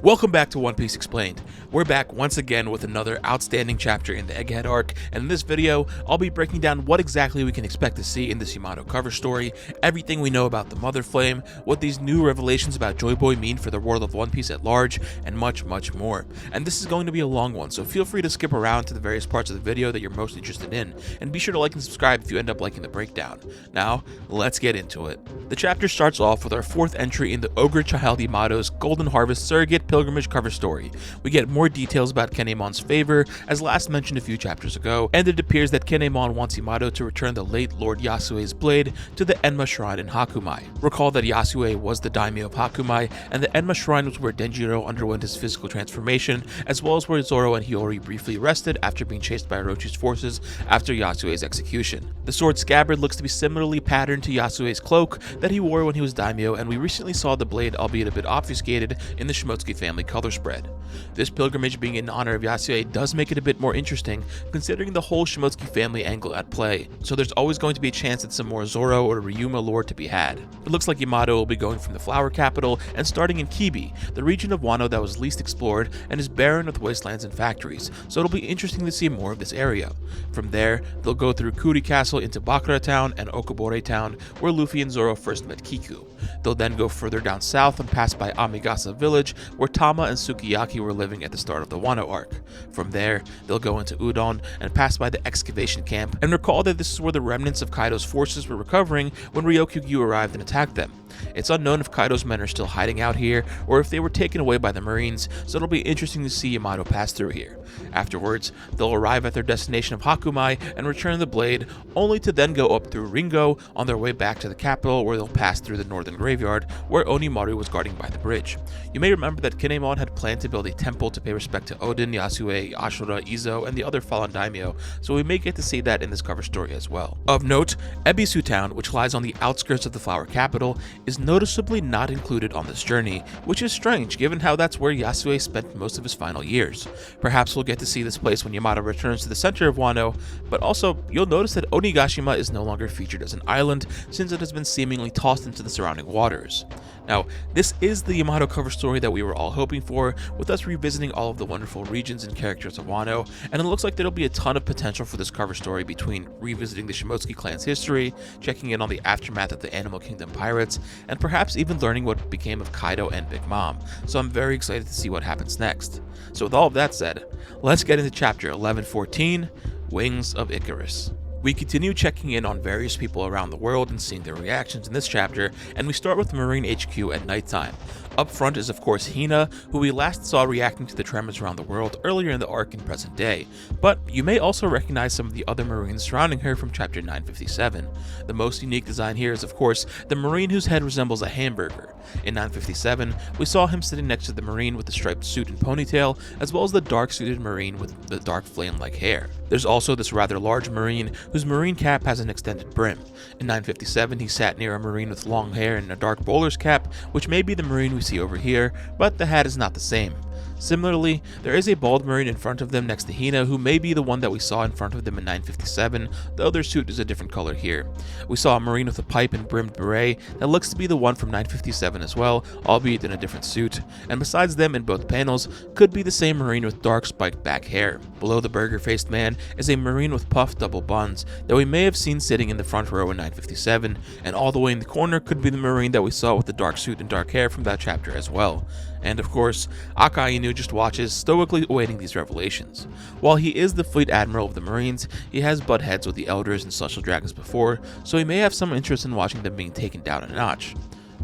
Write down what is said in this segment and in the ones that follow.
Welcome back to One Piece Explained. We're back once again with another outstanding chapter in the Egghead arc, and in this video, I'll be breaking down what exactly we can expect to see in this Yamato cover story, everything we know about the Mother Flame, what these new revelations about Joyboy mean for the world of One Piece at large, and much, much more. And this is going to be a long one, so feel free to skip around to the various parts of the video that you're most interested in, and be sure to like and subscribe if you end up liking the breakdown. Now, let's get into it. The chapter starts off with our fourth entry in the Ogre Child Yamato's Golden Harvest Surrogate Pilgrimage cover story. We get more details about Kinemon's favor, as last mentioned a few chapters ago, and it appears that Kinemon wants Yamato to return the late Lord Yasue's blade to the Enma Shrine in Hakumai. Recall that Yasue was the daimyo of Hakumai, and the Enma Shrine was where Denjiro underwent his physical transformation, as well as where Zoro and Hiyori briefly rested after being chased by Orochi's forces after Yasue's execution. The sword scabbard looks to be similarly patterned to Yasue's cloak that he wore when he was daimyo, and we recently saw the blade, albeit a bit obfuscated, in the Shimotsuki family color spread. This pilgrimage being in honor of Yasue does make it a bit more interesting, considering the whole Shimotsuki family angle at play, so there's always going to be a chance at some more Zoro or Ryuma lore to be had. It looks like Yamato will be going from the flower capital and starting in Kibi, the region of Wano that was least explored and is barren with wastelands and factories, so it'll be interesting to see more of this area. From there, they'll go through Kuri Castle into Bakura Town and Okobore Town, where Luffy and Zoro first met Kiku. They'll then go further down south and pass by Amigasa village, where Tama and Sukiyaki were living at the start of the Wano arc. From there, they'll go into Udon and pass by the excavation camp, and recall that this is where the remnants of Kaido's forces were recovering when Ryokugyu arrived and attacked them. It's unknown if Kaido's men are still hiding out here, or if they were taken away by the Marines, so it'll be interesting to see Yamato pass through here. Afterwards, they'll arrive at their destination of Hakumai and return the blade, only to then go up through Ringo on their way back to the capital, where they'll pass through the northern graveyard, where Onimaru was guarding by the bridge. You may remember that Kinemon had planned to build a temple to pay respect to Odin, Yasue, Ashura, Izo, and the other fallen daimyo, so we may get to see that in this cover story as well. Of note, Ebisu Town, which lies on the outskirts of the flower capital, is noticeably not included on this journey, which is strange given how that's where Yasue spent most of his final years. Perhaps we'll get to see this place when Yamato returns to the center of Wano, but also you'll notice that Onigashima is no longer featured as an island since it has been seemingly tossed into the surrounding waters. Now, this is the Yamato cover story that we were all hoping for, with us revisiting all of the wonderful regions and characters of Wano, and it looks like there'll be a ton of potential for this cover story between revisiting the Shimotsuki clan's history, checking in on the aftermath of the Animal Kingdom pirates, and perhaps even learning what became of Kaido and Big Mom, so I'm very excited to see what happens next. So with all of that said, let's get into chapter 1114, Wings of Icarus. We continue checking in on various people around the world and seeing their reactions in this chapter, and we start with Marine HQ at nighttime. Up front is of course Hina, who we last saw reacting to the tremors around the world earlier in the arc in present day, but you may also recognize some of the other Marines surrounding her from chapter 957. The most unique design here is of course the Marine whose head resembles a hamburger. In 957, we saw him sitting next to the Marine with the striped suit and ponytail, as well as the dark-suited Marine with the dark flame-like hair. There's also this rather large Marine whose Marine cap has an extended brim. In 957, he sat near a Marine with long hair and a dark bowler's cap, which may be the Marine we see over here, but the hat is not the same. Similarly, there is a bald Marine in front of them next to Hina, who may be the one that we saw in front of them in 957, though their suit is a different color here. We saw a Marine with a pipe and brimmed beret that looks to be the one from 957 as well, albeit in a different suit, and besides them in both panels could be the same Marine with dark spiked back hair. Below the burger-faced man is a Marine with puffed double buns that we may have seen sitting in the front row in 957, and all the way in the corner could be the Marine that we saw with the dark suit and dark hair from that chapter as well. And of course, Akainu just watches, stoically awaiting these revelations. While he is the fleet admiral of the Marines, he has butt heads with the Elders and Celestial Dragons before, so he may have some interest in watching them being taken down a notch.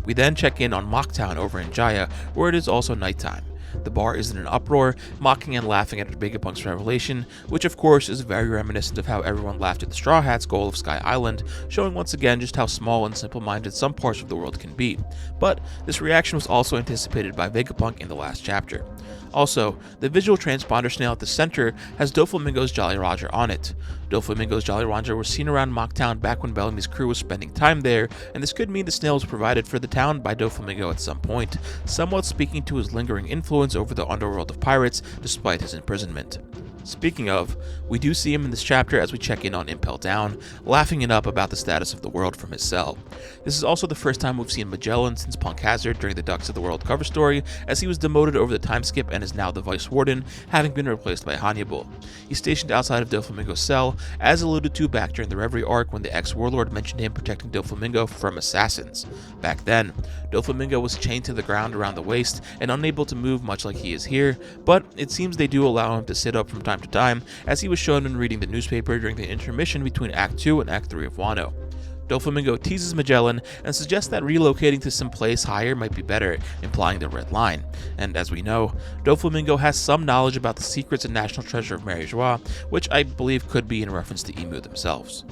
We then check in on Mocktown over in Jaya, where it is also nighttime. The bar is in an uproar, mocking and laughing at Vegapunk's revelation, which of course is very reminiscent of how everyone laughed at the Straw Hats' goal of Sky Island, showing once again just how small and simple-minded some parts of the world can be. But this reaction was also anticipated by Vegapunk in the last chapter. Also, the visual transponder snail at the center has Doflamingo's Jolly Roger on it. Doflamingo's Jolly Roger was seen around Mocktown back when Bellamy's crew was spending time there, and this could mean the snail was provided for the town by Doflamingo at some point, somewhat speaking to his lingering influence over the underworld of pirates despite his imprisonment. Speaking of, we do see him in this chapter as we check in on Impel Down, laughing it up about the status of the world from his cell. This is also the first time we've seen Magellan since Punk Hazard during the Ducks of the World cover story, as he was demoted over the time skip and is now the Vice Warden, having been replaced by Hannibal. He's stationed outside of Doflamingo's cell, as alluded to back during the Reverie arc when the ex-warlord mentioned him protecting Doflamingo from assassins. Back then, Doflamingo was chained to the ground around the waist and unable to move much like he is here, but it seems they do allow him to sit up from time to time, as he was shown when reading the newspaper during the intermission between Act 2 and Act 3 of Wano. Doflamingo teases Magellan and suggests that relocating to some place higher might be better, implying the Red Line. And as we know, Doflamingo has some knowledge about the secrets and national treasure of Mary Joie, which I believe could be in reference to Emu themselves.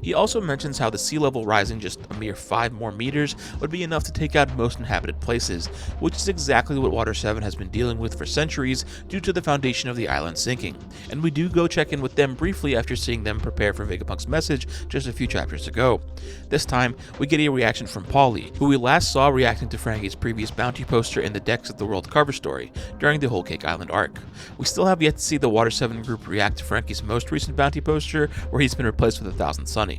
He also mentions how the sea level rising just a mere 5 more meters would be enough to take out most inhabited places, which is exactly what Water 7 has been dealing with for centuries due to the foundation of the island sinking. And we do go check in with them briefly after seeing them prepare for Vegapunk's message just a few chapters ago. This time, we get a reaction from Polly, who we last saw reacting to Frankie's previous bounty poster in the Decks of the World cover story during the Whole Cake Island arc. We still have yet to see the Water 7 group react to Frankie's most recent bounty poster, where he's been replaced with 1000 Sunny.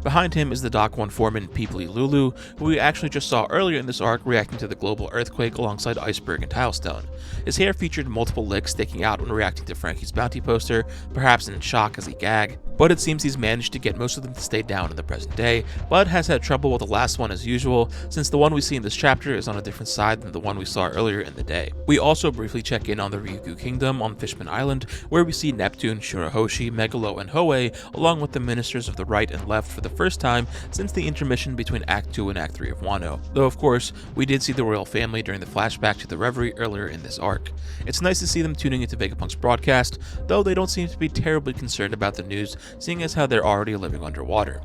Behind him is the Dock 1 foreman Peeply Lulu, who we actually just saw earlier in this arc reacting to the global earthquake alongside Iceberg and Tilestone. His hair featured multiple licks sticking out when reacting to Frankie's bounty poster, perhaps in shock as he gagged, but it seems he's managed to get most of them to stay down in the present day, but has had trouble with the last one as usual, since the one we see in this chapter is on a different side than the one we saw earlier in the day. We also briefly check in on the Ryukyu Kingdom on Fishman Island, where we see Neptune, Shirahoshi, Megalo, and Hoei, along with the ministers of the right and left for the first time since the intermission between Act 2 and Act 3 of Wano, though of course, we did see the royal family during the flashback to the Reverie earlier in this arc. It's nice to see them tuning into Vegapunk's broadcast, though they don't seem to be terribly concerned about the news, seeing as how they're already living underwater.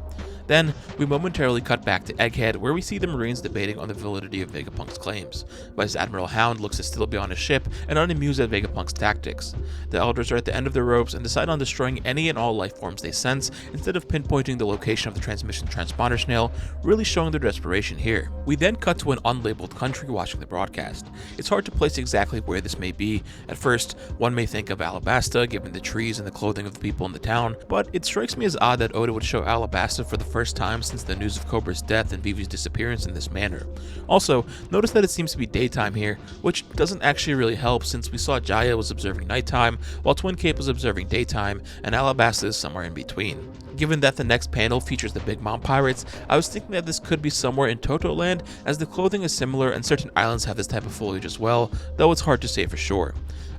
Then, we momentarily cut back to Egghead, where we see the Marines debating on the validity of Vegapunk's claims. Vice Admiral Hound looks to still be on his ship and unamused at Vegapunk's tactics. The Elders are at the end of their ropes and decide on destroying any and all life forms they sense, instead of pinpointing the location of the transmission transponder snail, really showing their desperation here. We then cut to an unlabeled country watching the broadcast. It's hard to place exactly where this may be. At first, one may think of Alabasta, given the trees and the clothing of the people in the town, but it strikes me as odd that Oda would show Alabasta for the first time since the news of Cobra's death and Vivi's disappearance in this manner. Also, notice that it seems to be daytime here, which doesn't actually really help since we saw Jaya was observing nighttime, while Twin Cape was observing daytime, and Alabasta is somewhere in between. Given that the next panel features the Big Mom Pirates, I was thinking that this could be somewhere in Toto Land, as the clothing is similar and certain islands have this type of foliage as well, though it's hard to say for sure.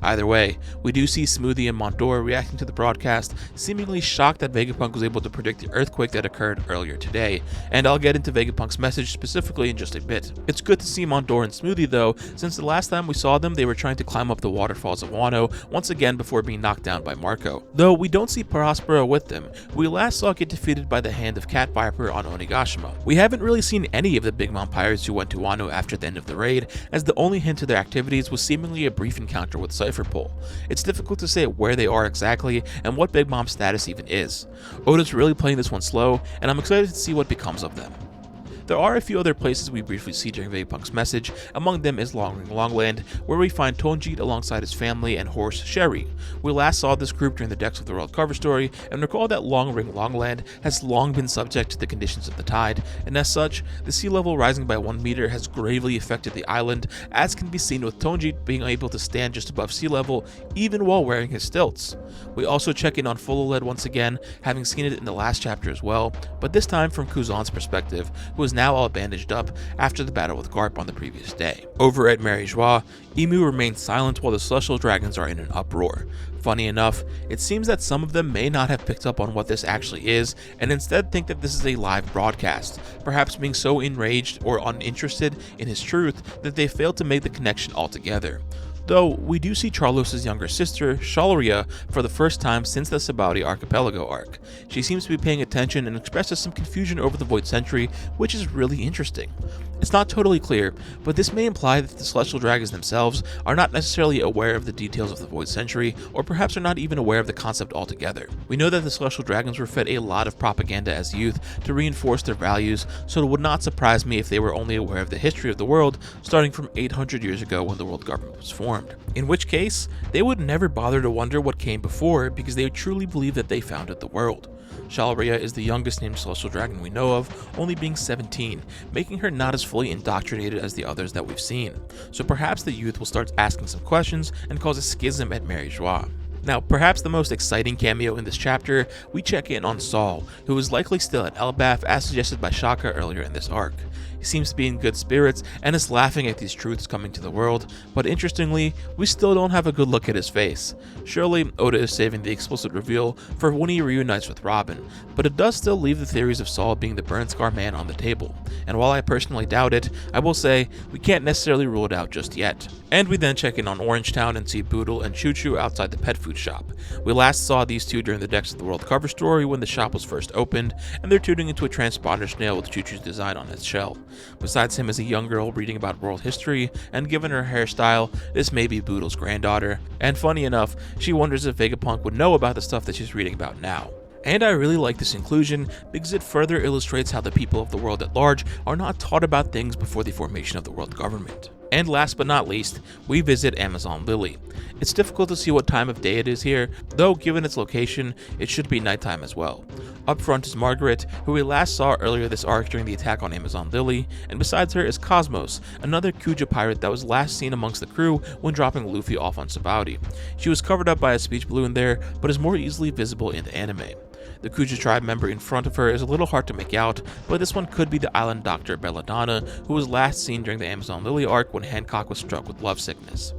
Either way, we do see Smoothie and Mondor reacting to the broadcast, seemingly shocked that Vegapunk was able to predict the earthquake that occurred earlier today, and I'll get into Vegapunk's message specifically in just a bit. It's good to see Mondor and Smoothie though, since the last time we saw them they were trying to climb up the waterfalls of Wano once again before being knocked down by Marco. Though we don't see Prospero with them, we last saw get defeated by the hand of Cat Viper on Onigashima. We haven't really seen any of the Big Mom Pirates who went to Wano after the end of the raid, as the only hint to their activities was seemingly a brief encounter with Cypherpole. It's difficult to say where they are exactly and what Big Mom's status even is. Oda's really playing this one slow, and I'm excited to see what becomes of them. There are a few other places we briefly see during Vegapunk's message, among them is Long Ring Longland, where we find Tonjit alongside his family and horse Sherry. We last saw this group during the Decks of the World cover story, and recall that Long Ring Longland has long been subject to the conditions of the tide, and as such, the sea level rising by 1 meter has gravely affected the island, as can be seen with Tonjit being able to stand just above sea level, even while wearing his stilts. We also check in on Fuloled once again, having seen it in the last chapter as well, but this time from Kuzan's perspective, who is now all bandaged up after the battle with Garp on the previous day. Over at Mary Joie, Emu remains silent while the Celestial Dragons are in an uproar. Funny enough, it seems that some of them may not have picked up on what this actually is, and instead think that this is a live broadcast, perhaps being so enraged or uninterested in his truth that they failed to make the connection altogether. Though we do see Charlos' younger sister, Shalaria, for the first time since the Sabaudi Archipelago arc. She seems to be paying attention and expresses some confusion over the Void Sentry, which is really interesting. It's not totally clear, but this may imply that the Celestial Dragons themselves are not necessarily aware of the details of the Void Century, or perhaps are not even aware of the concept altogether. We know that the Celestial Dragons were fed a lot of propaganda as youth to reinforce their values, so it would not surprise me if they were only aware of the history of the world starting from 800 years ago when the world government was formed. In which case, they would never bother to wonder what came before because they truly believe that they founded the world. Shalria is the youngest named Celestial Dragon we know of, only being 17, making her not as fully indoctrinated as the others that we've seen. So perhaps the youth will start asking some questions and cause a schism at Mary Joie. Now, perhaps the most exciting cameo in this chapter, we check in on Saul, who is likely still at Elbaf as suggested by Shaka earlier in this arc. He seems to be in good spirits and is laughing at these truths coming to the world, but interestingly, we still don't have a good look at his face. Surely, Oda is saving the explicit reveal for when he reunites with Robin, but it does still leave the theories of Saul being the burn scar man on the table, and while I personally doubt it, I will say we can't necessarily rule it out just yet. And we then check in on Orangetown and see Boodle and Choo Choo outside the pet food shop. We last saw these two during the Decks of the World cover story when the shop was first opened, and they're tuning into a transponder snail with Choo Choo's design on its shell. Besides him as a young girl reading about world history, and given her hairstyle, this may be Boodle's granddaughter, and funny enough, she wonders if Vegapunk would know about the stuff that she's reading about now. And I really like this inclusion because it further illustrates how the people of the world at large are not taught about things before the formation of the world government. And last but not least, we visit Amazon Lily. It's difficult to see what time of day it is here, though given its location, it should be nighttime as well. Up front is Margaret, who we last saw earlier this arc during the attack on Amazon Lily, and besides her is Cosmos, another Kuja pirate that was last seen amongst the crew when dropping Luffy off on Sabaody. She was covered up by a speech balloon there, but is more easily visible in the anime. The Kuja tribe member in front of her is a little hard to make out, but this one could be the island doctor Belladonna, who was last seen during the Amazon Lily arc when Hancock was struck with love sickness.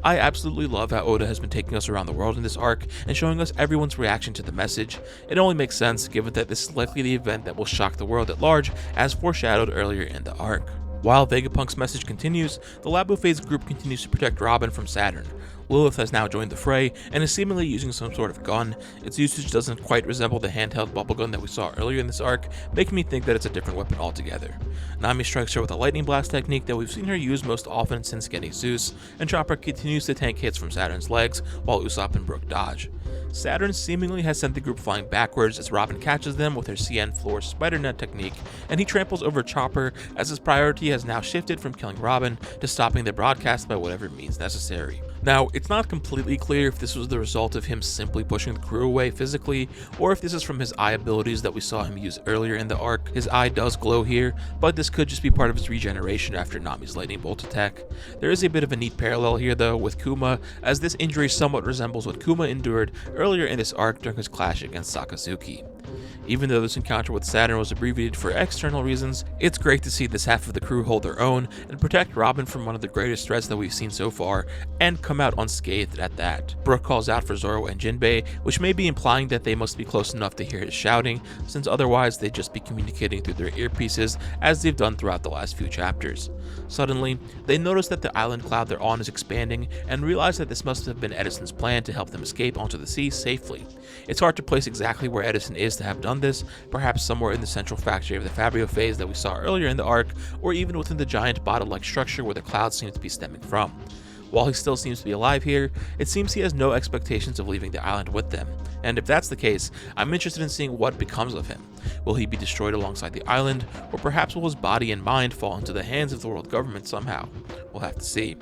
I absolutely love how Oda has been taking us around the world in this arc and showing us everyone's reaction to the message. It only makes sense given that this is likely the event that will shock the world at large, as foreshadowed earlier in the arc. While Vegapunk's message continues, the Labo Phase group continues to protect Robin from Saturn. Lilith has now joined the fray and is seemingly using some sort of gun. Its usage doesn't quite resemble the handheld bubble gun that we saw earlier in this arc, making me think that it's a different weapon altogether. Nami strikes her with a lightning blast technique that we've seen her use most often since getting Zeus, and Chopper continues to tank hits from Saturn's legs while Usopp and Brook dodge. Saturn seemingly has sent the group flying backwards as Robin catches them with her CN floor spider net technique, and he tramples over Chopper as his priority has now shifted from killing Robin to stopping the broadcast by whatever means necessary. Now, it's not completely clear if this was the result of him simply pushing the crew away physically, or if this is from his eye abilities that we saw him use earlier in the arc. His eye does glow here, but this could just be part of his regeneration after Nami's lightning bolt attack. There is a bit of a neat parallel here though with Kuma, as this injury somewhat resembles what Kuma endured earlier in this arc during his clash against Sakazuki. Even though this encounter with Saturn was abbreviated for external reasons, it's great to see this half of the crew hold their own and protect Robin from one of the greatest threats that we've seen so far, and come out unscathed at that. Brook calls out for Zoro and Jinbei, which may be implying that they must be close enough to hear his shouting, since otherwise they'd just be communicating through their earpieces as they've done throughout the last few chapters. Suddenly, they notice that the island cloud they're on is expanding and realize that this must have been Edison's plan to help them escape onto the sea safely. It's hard to place exactly where Edison is to have done this, perhaps somewhere in the central factory of the Fabio phase that we saw earlier in the arc, or even within the giant bottle-like structure where the clouds seem to be stemming from. While he still seems to be alive here, it seems he has no expectations of leaving the island with them, and if that's the case, I'm interested in seeing what becomes of him. Will he be destroyed alongside the island, or perhaps will his body and mind fall into the hands of the world government somehow? We'll have to see.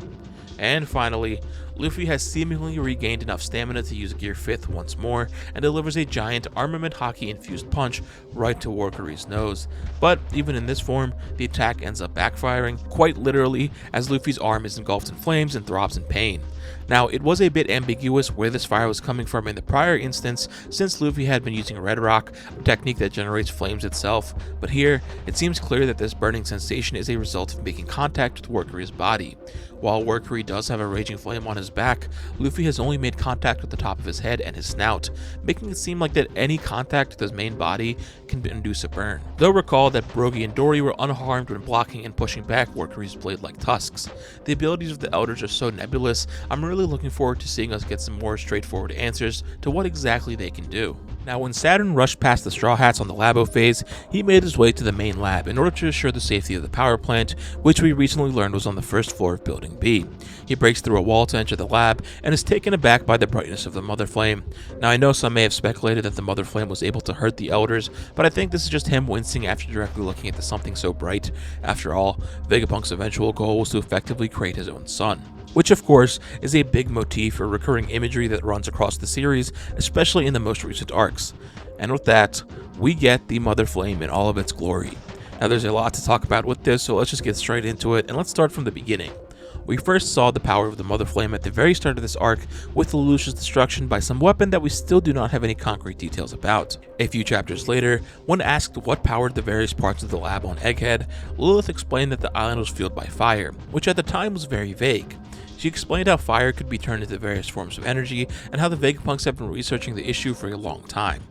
And finally, Luffy has seemingly regained enough stamina to use Gear 5th once more and delivers a giant armament hockey infused punch right to Warcurry's nose. But even in this form, the attack ends up backfiring, quite literally, as Luffy's arm is engulfed in flames and throbs in pain. Now, it was a bit ambiguous where this fire was coming from in the prior instance, since Luffy had been using Red Rock, a technique that generates flames itself, but here, it seems clear that this burning sensation is a result of making contact with Warcurry's body. While Warcurry does have a raging flame on his back, Luffy has only made contact with the top of his head and his snout, making it seem like that any contact with his main body can induce a burn. Though recall that Brogy and Dory were unharmed when blocking and pushing back Warcurry's blade-like tusks. The abilities of the Elders are so nebulous, I'm really looking forward to seeing us get some more straightforward answers to what exactly they can do. Now, when Saturn rushed past the Straw Hats on the Labo phase, he made his way to the main lab in order to assure the safety of the power plant, which we recently learned was on the first floor of Building B. He breaks through a wall to enter the lab and is taken aback by the brightness of the Mother Flame. Now, I know some may have speculated that the Mother Flame was able to hurt the Elders, but I think this is just him wincing after directly looking at something so bright. After all, Vegapunk's eventual goal was to effectively create his own sun, which of course is a big motif or recurring imagery that runs across the series, especially in the most recent arcs. And with that, we get the Mother Flame in all of its glory. Now there's a lot to talk about with this, so let's just get straight into it, and let's start from the beginning. We first saw the power of the Mother Flame at the very start of this arc with Lelouch's destruction by some weapon that we still do not have any concrete details about. A few chapters later, when asked what powered the various parts of the lab on Egghead, Lilith explained that the island was fueled by fire, which at the time was very vague. She explained how fire could be turned into various forms of energy and how the Vegapunks have been researching the issue for a long time.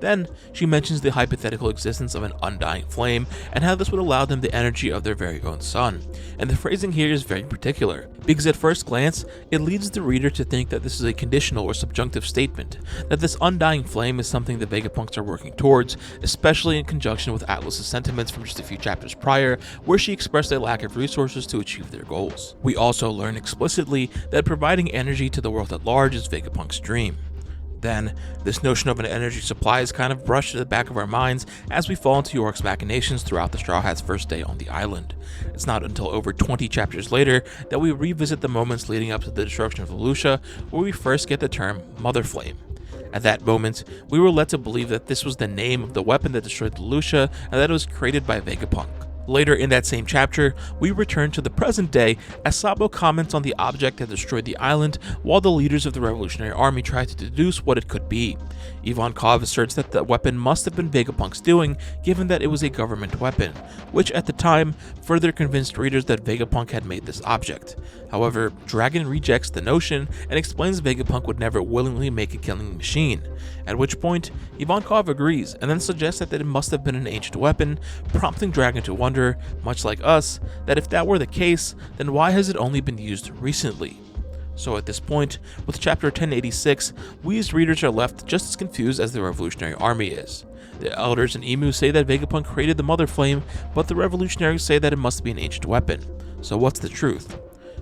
Then, she mentions the hypothetical existence of an undying flame and how this would allow them the energy of their very own sun. And the phrasing here is very particular, because at first glance, it leads the reader to think that this is a conditional or subjunctive statement, that this undying flame is something the Vegapunks are working towards, especially in conjunction with Atlas's sentiments from just a few chapters prior, where she expressed a lack of resources to achieve their goals. We also learn explicitly that providing energy to the world at large is Vegapunk's dream. Then, this notion of an energy supply is kind of brushed to the back of our minds as we fall into York's machinations throughout the Straw Hats' first day on the island. It's not until over 20 chapters later that we revisit the moments leading up to the destruction of Lelouch, where we first get the term Mother Flame. At that moment, we were led to believe that this was the name of the weapon that destroyed Lelouch and that it was created by Vegapunk. Later in that same chapter, we return to the present day as Sabo comments on the object that destroyed the island while the leaders of the Revolutionary Army try to deduce what it could be. Ivankov asserts that the weapon must have been Vegapunk's doing, given that it was a government weapon, which at the time further convinced readers that Vegapunk had made this object. However, Dragon rejects the notion and explains Vegapunk would never willingly make a killing machine, at which point Ivankov agrees and then suggests that it must have been an ancient weapon, prompting Dragon to wonder, much like us, that if that were the case, then why has it only been used recently? So at this point, with chapter 1086, we as readers are left just as confused as the Revolutionary Army is. The Elders and Emu say that Vegapunk created the Mother Flame, but the Revolutionaries say that it must be an ancient weapon. So what's the truth?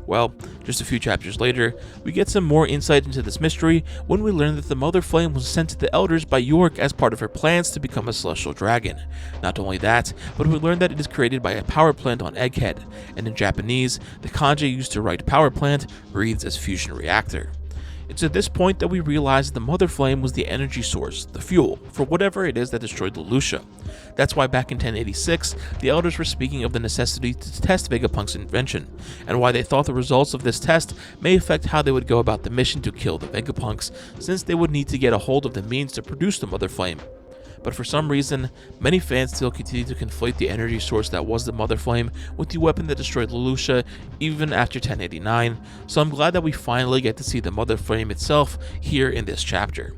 Well, just a few chapters later, we get some more insight into this mystery when we learn that the Mother Flame was sent to the Elders by York as part of her plans to become a celestial dragon. Not only that, but we learn that it is created by a power plant on Egghead, and in Japanese, the kanji used to write power plant reads as fusion reactor. It's at this point that we realize the Mother Flame was the energy source, the fuel, for whatever it is that destroyed Lelouch. That's why back in 1086, the Elders were speaking of the necessity to test Vegapunk's invention, and why they thought the results of this test may affect how they would go about the mission to kill the Vegapunks, since they would need to get a hold of the means to produce the Mother Flame. But for some reason, many fans still continue to conflate the energy source that was the Mother Flame with the weapon that destroyed Lelouch even after 1089, so I'm glad that we finally get to see the Mother Flame itself here in this chapter.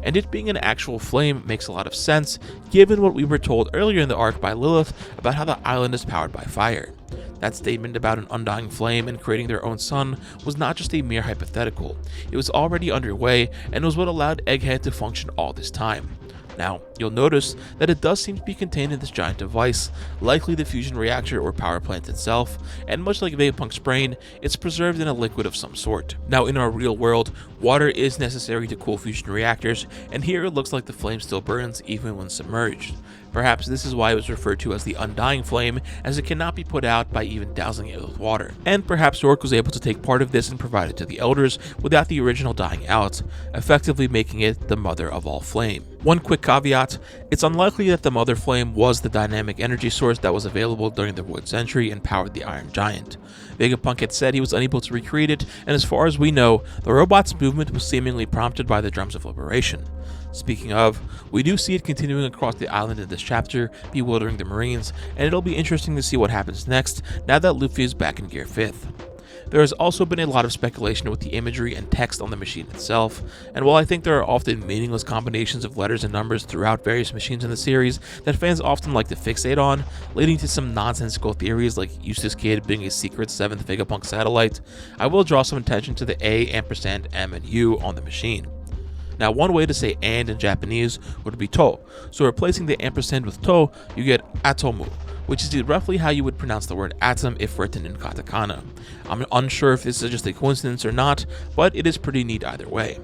And it being an actual flame makes a lot of sense, given what we were told earlier in the arc by Lilith about how the island is powered by fire. That statement about an undying flame and creating their own sun was not just a mere hypothetical, it was already underway and was what allowed Egghead to function all this time. Now, you'll notice that it does seem to be contained in this giant device, likely the fusion reactor or power plant itself, and much like Vegapunk's brain, it's preserved in a liquid of some sort. Now, in our real world, water is necessary to cool fusion reactors, and here it looks like the flame still burns even when submerged. Perhaps this is why it was referred to as the undying flame, as it cannot be put out by even dousing it with water. And perhaps York was able to take part of this and provide it to the Elders without the original dying out, effectively making it the mother of all flame. One quick caveat, it's unlikely that the Mother Flame was the dynamic energy source that was available during the Void Century and powered the Iron Giant. Vegapunk had said he was unable to recreate it, and as far as we know, the robot's movement was seemingly prompted by the Drums of Liberation. Speaking of, we do see it continuing across the island in this chapter, bewildering the Marines, and it'll be interesting to see what happens next now that Luffy is back in Gear 5th. There has also been a lot of speculation with the imagery and text on the machine itself, and while I think there are often meaningless combinations of letters and numbers throughout various machines in the series that fans often like to fixate on, leading to some nonsensical theories like Eustace Kid being a secret 7th Vegapunk satellite, I will draw some attention to the A, ampersand, M, and U on the machine. Now, one way to say "and" in Japanese would be to, so replacing the ampersand with to, you get atomu, which is roughly how you would pronounce the word atom if written in katakana. I'm unsure if this is just a coincidence or not, but it is pretty neat either way.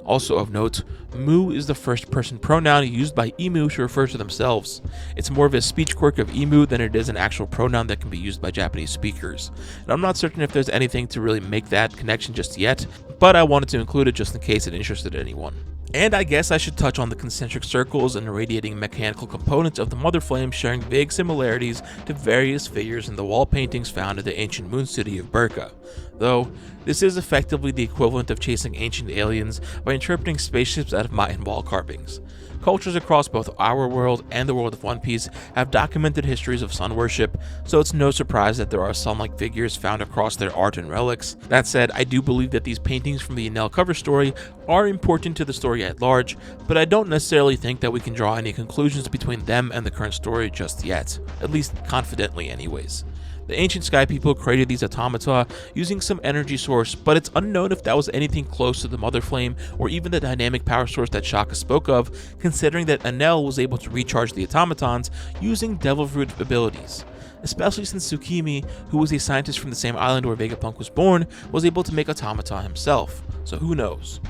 Also of note, mu is the first person pronoun used by emu to refer to themselves. It's more of a speech quirk of emu than it is an actual pronoun that can be used by Japanese speakers. And I'm not certain if there's anything to really make that connection just yet, but I wanted to include it just in case it interested anyone. And I guess I should touch on the concentric circles and irradiating mechanical components of the Mother Flame, sharing vague similarities to various figures in the wall paintings found in the ancient moon city of Burka. Though, this is effectively the equivalent of chasing ancient aliens by interpreting spaceships out of Mayan wall carvings. Cultures across both our world and the world of One Piece have documented histories of sun worship, so it's no surprise that there are sun-like figures found across their art and relics. That said, I do believe that these paintings from the Enel cover story are important to the story at large, but I don't necessarily think that we can draw any conclusions between them and the current story just yet, at least confidently anyways. The ancient sky people created these automata using some energy source, but it's unknown if that was anything close to the Mother Flame or even the dynamic power source that Shaka spoke of, considering that Enel was able to recharge the automatons using Devil Fruit abilities. Especially since Tsukimi, who was a scientist from the same island where Vegapunk was born, was able to make automata himself, so who knows.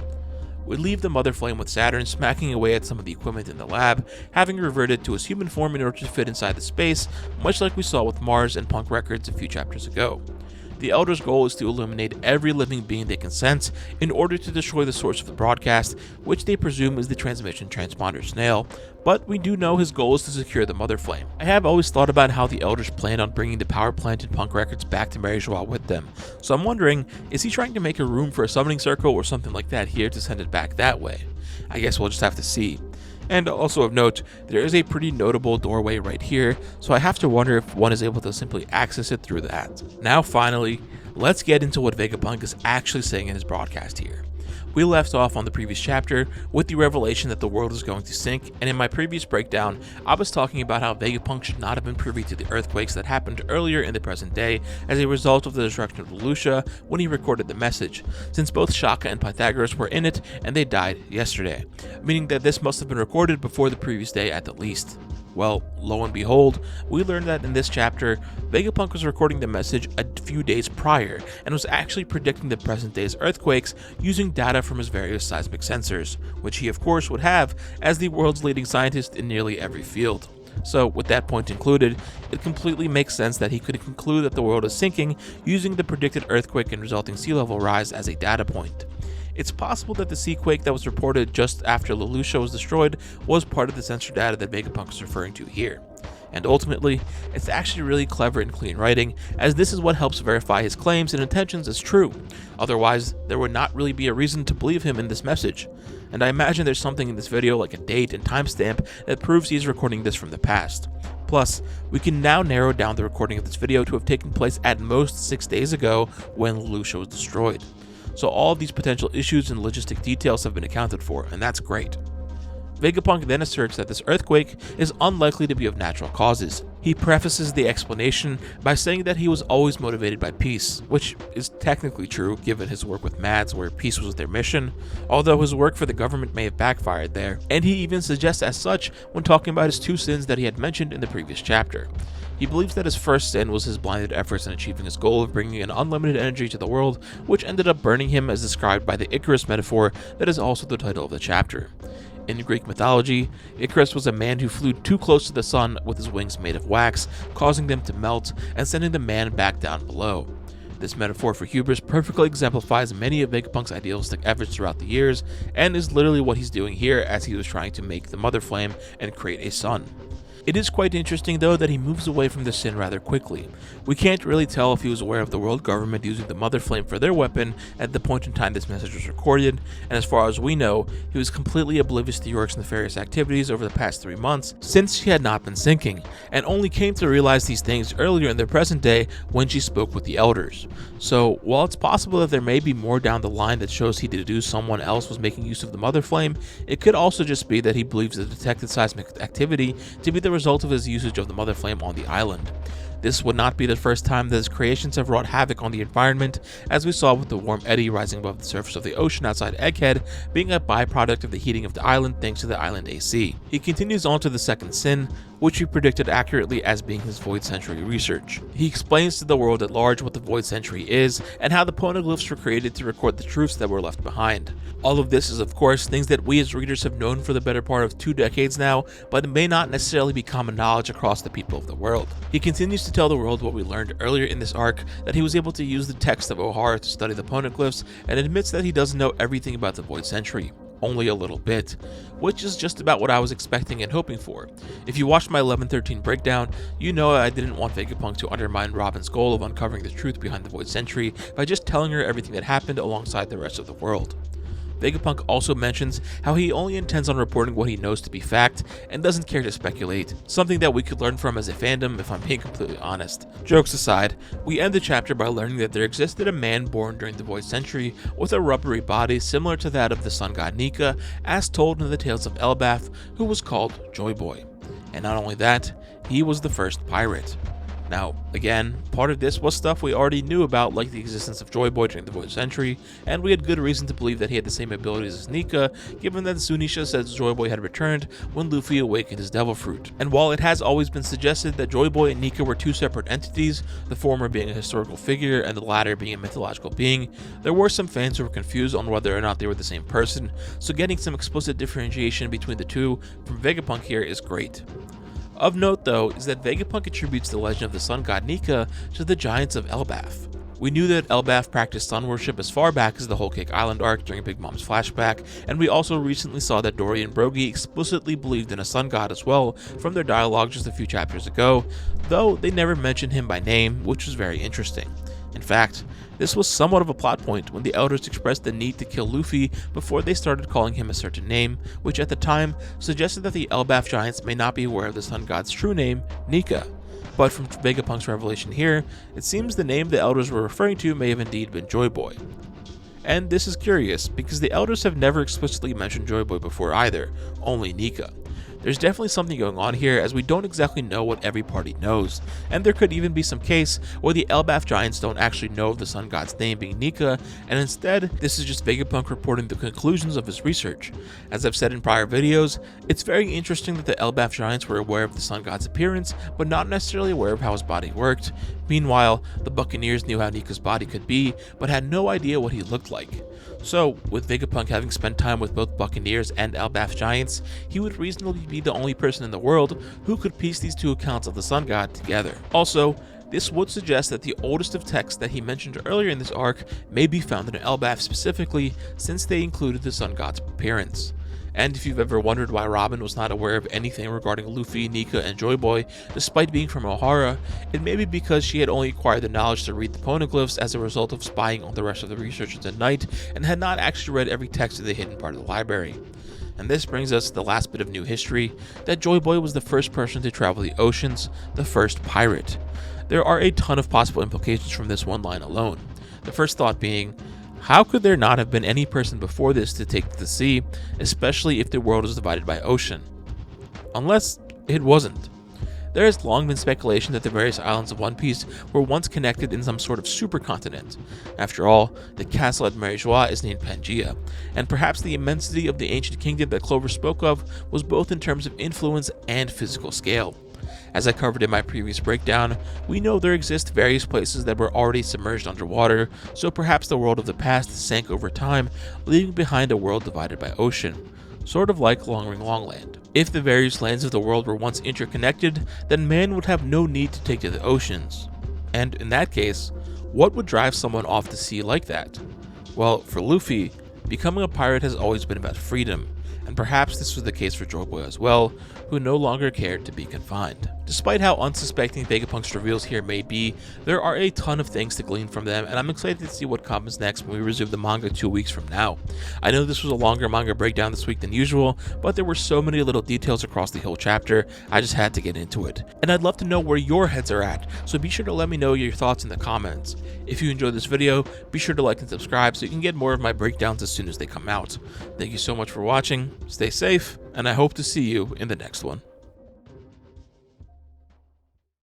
We leave the Mother Flame with Saturn smacking away at some of the equipment in the lab, having reverted to his human form in order to fit inside the space, much like we saw with Mars and Punk Records a few chapters ago. The Elder's goal is to eliminate every living being they can sense in order to destroy the source of the broadcast, which they presume is the transmission transponder snail, but we do know his goal is to secure the Mother Flame. I have always thought about how the Elders planned on bringing the power plant and Punk Records back to Mary Joie with them, so I'm wondering, is he trying to make a room for a summoning circle or something like that here to send it back that way? I guess we'll just have to see. And also of note, there is a pretty notable doorway right here, so I have to wonder if one is able to simply access it through that. Now finally, let's get into what Vegapunk is actually saying in his broadcast here. We left off on the previous chapter with the revelation that the world is going to sink, and in my previous breakdown, I was talking about how Vegapunk should not have been privy to the earthquakes that happened earlier in the present day as a result of the destruction of Lucia when he recorded the message, since both Shaka and Pythagoras were in it and they died yesterday, meaning that this must have been recorded before the previous day at the least. Well, lo and behold, we learned that in this chapter, Vegapunk was recording the message a few days prior and was actually predicting the present day's earthquakes using data from his various seismic sensors, which he of course would have as the world's leading scientist in nearly every field. So, with that point included, it completely makes sense that he could conclude that the world is sinking using the predicted earthquake and resulting sea level rise as a data point. It's possible that the sea quake that was reported just after Lucia was destroyed was part of the sensor data that Vegapunk is referring to here. And ultimately, it's actually really clever and clean writing, as this is what helps verify his claims and intentions as true. Otherwise, there would not really be a reason to believe him in this message. And I imagine there's something in this video like a date and timestamp that proves he's recording this from the past. Plus, we can now narrow down the recording of this video to have taken place at most 6 days ago when Lucia was destroyed. So all of these potential issues and logistic details have been accounted for, and that's great. Vegapunk then asserts that this earthquake is unlikely to be of natural causes. He prefaces the explanation by saying that he was always motivated by peace, which is technically true given his work with Mads where peace was their mission, although his work for the government may have backfired there, and he even suggests as such when talking about his 2 sins that he had mentioned in the previous chapter. He believes that his first sin was his blinded efforts in achieving his goal of bringing an unlimited energy to the world, which ended up burning him as described by the Icarus metaphor that is also the title of the chapter. In Greek mythology, Icarus was a man who flew too close to the sun with his wings made of wax, causing them to melt and sending the man back down below. This metaphor for hubris perfectly exemplifies many of Vegapunk's idealistic efforts throughout the years, and is literally what he's doing here as he was trying to make the Mother Flame and create a sun. It is quite interesting though that he moves away from this sin rather quickly. We can't really tell if he was aware of the world government using the Mother Flame for their weapon at the point in time this message was recorded, and as far as we know, he was completely oblivious to York's nefarious activities over the past 3 months since she had not been sinking, and only came to realize these things earlier in the present day when she spoke with the Elders. So, while it's possible that there may be more down the line that shows he deduced someone else was making use of the Mother Flame, it could also just be that he believes the detected seismic activity to be the result of his usage of the Mother Flame on the island. This would not be the first time that his creations have wrought havoc on the environment, as we saw with the warm eddy rising above the surface of the ocean outside Egghead being a byproduct of the heating of the island thanks to the island AC. He continues on to the second sin, which he predicted accurately as being his Void Century research. He explains to the world at large what the Void Century is and how the poneglyphs were created to record the truths that were left behind. All of this is of course things that we as readers have known for the better part of 2 decades now, but it may not necessarily be common knowledge across the people of the world. He continues to tell the world what we learned earlier in this arc, that he was able to use the text of Ohara to study the poneglyphs, and admits that he doesn't know everything about the Void Century. Only a little bit, which is just about what I was expecting and hoping for. If you watched my 11-13 breakdown, you know I didn't want Vegapunk to undermine Robin's goal of uncovering the truth behind the Void Century by just telling her everything that happened alongside the rest of the world. Vegapunk also mentions how he only intends on reporting what he knows to be fact and doesn't care to speculate, something that we could learn from as a fandom if I'm being completely honest. Jokes aside, we end the chapter by learning that there existed a man born during the Void Century with a rubbery body similar to that of the sun god Nika, as told in the tales of Elbaf, who was called Joyboy. And not only that, he was the first pirate. Now, again, part of this was stuff we already knew about, like the existence of Joyboy during the Void Century, and we had good reason to believe that he had the same abilities as Nika, given that Zunisha says Joyboy had returned when Luffy awakened his Devil Fruit. And while it has always been suggested that Joyboy and Nika were 2 separate entities, the former being a historical figure and the latter being a mythological being, there were some fans who were confused on whether or not they were the same person, so getting some explicit differentiation between the two from Vegapunk here is great. Of note though is that Vegapunk attributes the legend of the sun god Nika to the giants of Elbaf. We knew that Elbaf practiced sun worship as far back as the Whole Cake Island arc during Big Mom's flashback, and we also recently saw that Dory and Brogy explicitly believed in a sun god as well from their dialogue just a few chapters ago, though they never mentioned him by name, which was very interesting. In fact, this was somewhat of a plot point when the elders expressed the need to kill Luffy before they started calling him a certain name, which at the time suggested that the Elbaf giants may not be aware of the sun god's true name, Nika. But from Vegapunk's revelation here, it seems the name the elders were referring to may have indeed been Joyboy. And this is curious, because the elders have never explicitly mentioned Joyboy before either, only Nika. There's definitely something going on here, as we don't exactly know what every party knows, and there could even be some case where the Elbaf giants don't actually know of the sun god's name being Nika, and instead this is just Vegapunk reporting the conclusions of his research. As I've said in prior videos, it's very interesting that the Elbaf giants were aware of the sun god's appearance, but not necessarily aware of how his body worked. Meanwhile, the Buccaneers knew how Nika's body could be, but had no idea what he looked like. So, with Vegapunk having spent time with both Buccaneers and Elbaf giants, he would reasonably be the only person in the world who could piece these 2 accounts of the sun god together. Also, this would suggest that the oldest of texts that he mentioned earlier in this arc may be found in Elbaf specifically, since they included the sun god's appearance. And if you've ever wondered why Robin was not aware of anything regarding Luffy, Nika, and Joyboy, despite being from Ohara, it may be because she had only acquired the knowledge to read the poneglyphs as a result of spying on the rest of the researchers at night, and had not actually read every text in the hidden part of the library. And this brings us to the last bit of new history, that Joyboy was the first person to travel the oceans, the first pirate. There are a ton of possible implications from this one line alone. The first thought being, how could there not have been any person before this to take to the sea, especially if the world is divided by ocean? Unless it wasn't. There has long been speculation that the various islands of One Piece were once connected in some sort of supercontinent. After all, the castle at Mary-Joie is named Pangaea, and perhaps the immensity of the ancient kingdom that Clover spoke of was both in terms of influence and physical scale. As I covered in my previous breakdown, we know there exist various places that were already submerged underwater, so perhaps the world of the past sank over time, leaving behind a world divided by ocean, sort of like Long Ring Longland. If the various lands of the world were once interconnected, then man would have no need to take to the oceans. And in that case, what would drive someone off to sea like that? Well, for Luffy, becoming a pirate has always been about freedom, and perhaps this was the case for Joyboy as well, who no longer cared to be confined. Despite how unsuspecting Vegapunk's reveals here may be, there are a ton of things to glean from them, and I'm excited to see what comes next when we resume the manga 2 weeks from now. I know this was a longer manga breakdown this week than usual, but there were so many little details across the whole chapter, I just had to get into it. And I'd love to know where your heads are at, so be sure to let me know your thoughts in the comments. If you enjoyed this video, be sure to like and subscribe so you can get more of my breakdowns as soon as they come out. Thank you so much for watching, stay safe, and I hope to see you in the next one.